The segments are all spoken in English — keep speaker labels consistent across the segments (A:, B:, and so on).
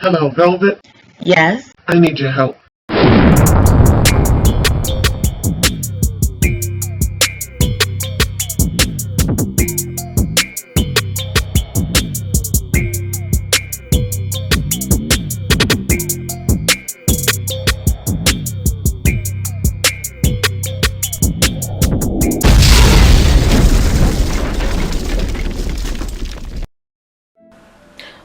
A: Hello, Velvet.
B: Yes.
A: I need your help.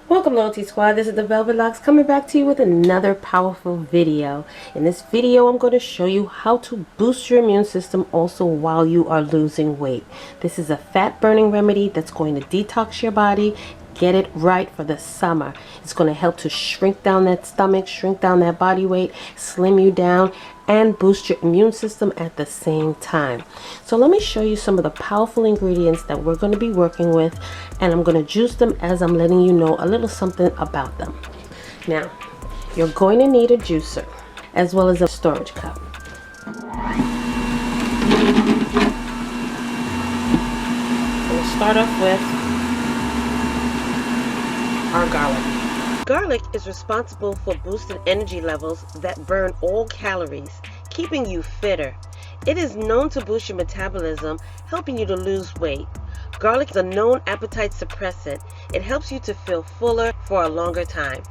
B: Welcome, Loyalty Squad. This is the Velvet Locks coming back to you with another powerful video. In this video, I'm going to show you how to boost your immune system also while you are losing weight. This is a fat burning remedy that's going to detox your body, get it right for the summer. It's going to help to shrink down that stomach, shrink down that body weight, slim you down, and boost your immune system at the same time. So let me show you some of the powerful ingredients that we're going to be working with, and I'm going to juice them as I'm letting you know a little something about them. Now, you're going to need a juicer as well as a storage cup. We'll start off with our garlic. Garlic is responsible for boosting energy levels that burn all calories, keeping you fitter. It is known to boost your metabolism, helping you to lose weight. Garlic is a known appetite suppressant. It helps you to feel fuller for a longer time.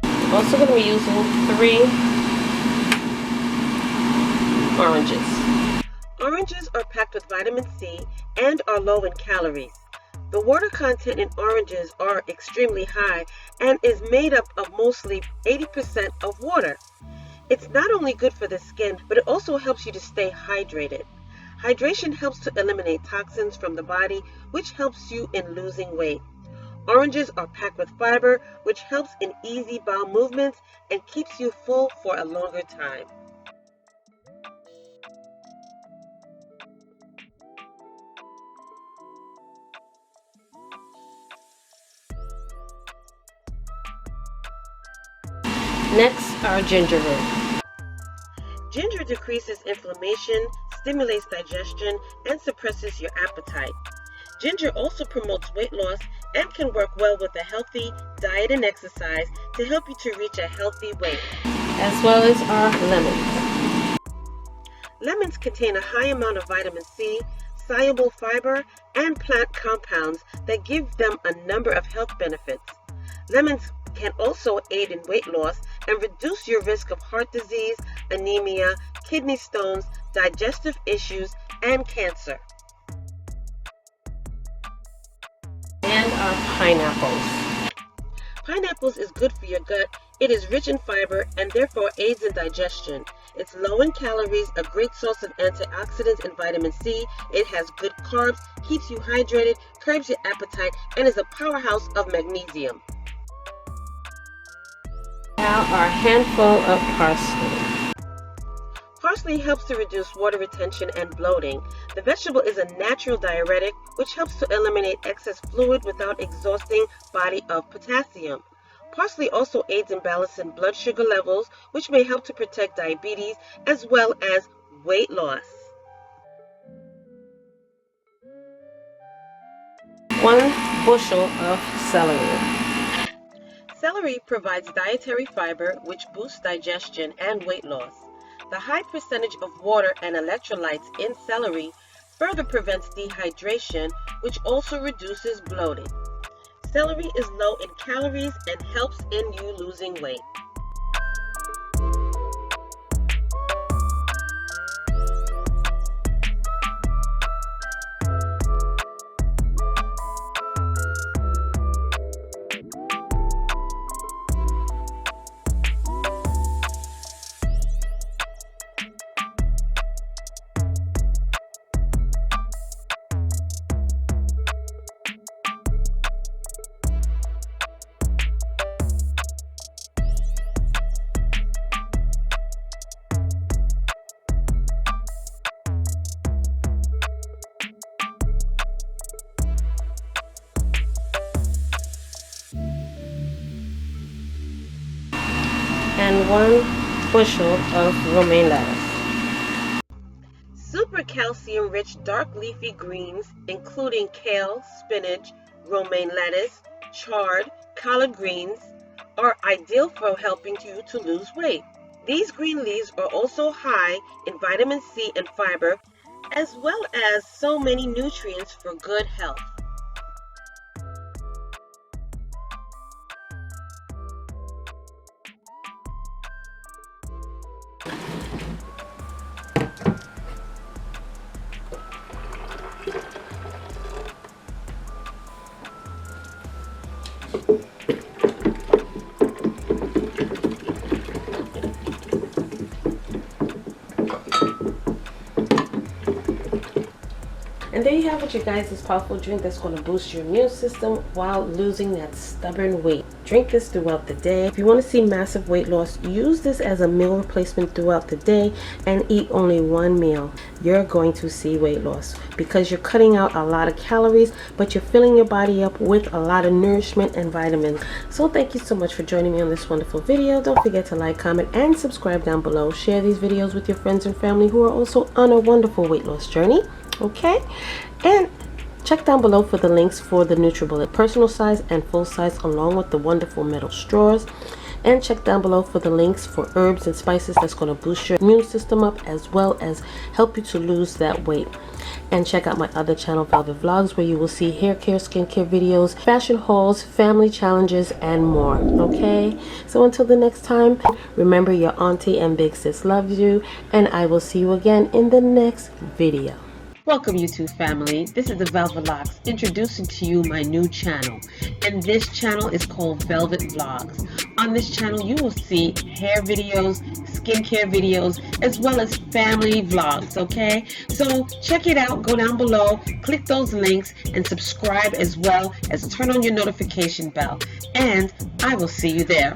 B: I'm also going to be using 3 oranges. Oranges are packed with vitamin C and are low in calories. The water content in oranges are extremely high and is made up of mostly 80% of water. It's not only good for the skin, but it also helps you to stay hydrated. Hydration helps to eliminate toxins from the body, which helps you in losing weight. Oranges are packed with fiber, which helps in easy bowel movements and keeps you full for a longer time. Next, our ginger root. Ginger decreases inflammation, stimulates digestion, and suppresses your appetite. Ginger also promotes weight loss and can work well with a healthy diet and exercise to help you to reach a healthy weight. As well as our lemons. Lemons contain a high amount of vitamin C, soluble fiber, and plant compounds that give them a number of health benefits. Lemons can also aid in weight loss and reduce your risk of heart disease, anemia, kidney stones, digestive issues, and cancer. And our pineapples. Pineapples is good for your gut. It is rich in fiber and therefore aids in digestion. It's low in calories, a great source of antioxidants and vitamin C. It has good carbs, keeps you hydrated, curbs your appetite, and is a powerhouse of magnesium. Now our handful of parsley. Parsley helps to reduce water retention and bloating. The vegetable is a natural diuretic which helps to eliminate excess fluid without exhausting body of potassium. Parsley also aids in balancing blood sugar levels, which may help to protect diabetes as well as weight loss. 1 bushel of celery. Celery provides dietary fiber which boosts digestion and weight loss. The high percentage of water and electrolytes in celery further prevents dehydration, which also reduces bloating. Celery is low in calories and helps in you losing weight. And 1 bushel of romaine lettuce. Super calcium-rich dark leafy greens, including kale, spinach, romaine lettuce, chard, collard greens, are ideal for helping you to lose weight. These green leaves are also high in vitamin C and fiber, as well as so many nutrients for good health. And there you have it, you guys, this powerful drink that's going to boost your immune system while losing that stubborn weight. Drink this throughout the day. If you want to see massive weight loss, use this as a meal replacement throughout the day and eat only one meal. You're going to see weight loss because you're cutting out a lot of calories, but you're filling your body up with a lot of nourishment and vitamins. So thank you so much for joining me on this wonderful video. Don't forget to like, comment, and subscribe down below. Share these videos with your friends and family who are also on a wonderful weight loss journey. Okay, and check down below for the links for the NutriBullet personal size and full size, along with the wonderful metal straws. And check down below for the links for herbs and spices that's going to boost your immune system up, as well as help you to lose that weight. And check out my other channel, Velvet Vlogs, where you will see hair care, skincare videos, fashion hauls, family challenges, and more. Okay, so until the next time, remember your auntie and big sis loves you, and I will see you again in the next video. Welcome, YouTube family. This is the Velvet Locks introducing to you my new channel, and this channel is called Velvet Vlogs. On this channel you will see hair videos, skincare videos, as well as family vlogs. Okay, so check it out, go down below, click those links, and subscribe, as well as turn on your notification bell, and I will see you there.